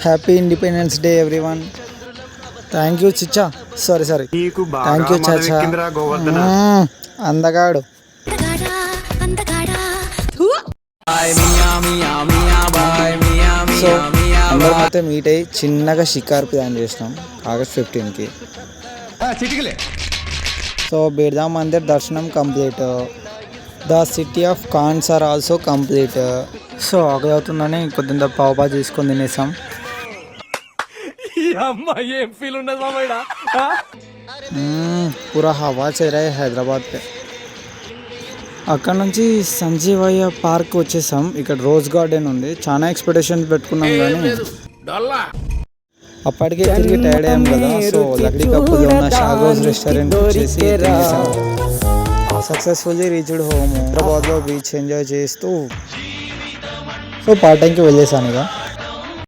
Happy independence day everyone. Thank you చిచ్చా. Sorry thank you చాచా. అందగాడు. సో అందరం అయితే మీట్ అయ్యి చిన్నగా షికార్ ప్లాన్ చేసినాం ఆగస్ట్ 15కి. సో బిర్లా మందిర్ దర్శనం complete. The city of cons are also complete. So ఆకలి అవుతుందని కొద్దిగా పావుబా తీసుకొని తినేసాం. పూరా హవా చేరాయి హైదరాబాద్ పే. అక్కడ నుంచి సంజీవయ్య పార్క్ వచ్చేసాం. ఇక్కడ రోజ్ గార్డెన్ ఉంది. చాలా ఎక్స్పెక్టేషన్స్ పెట్టుకున్నాం కానీ అప్పటికే తిరిగి టైర్డ్ అయ్యాం కదా. సో లక్డీ కప్పులో ఉన్న షాగోస్ రెస్టారెంట్ వచ్చేసి సక్సెస్ఫుల్లీ రీచ్డ్ హోమ్. హైదరాబాద్లో బీచ్ ఎంజాయ్ చేస్తూ సో పార్ట్ టైంకి వెళ్ళేసాను ఇక.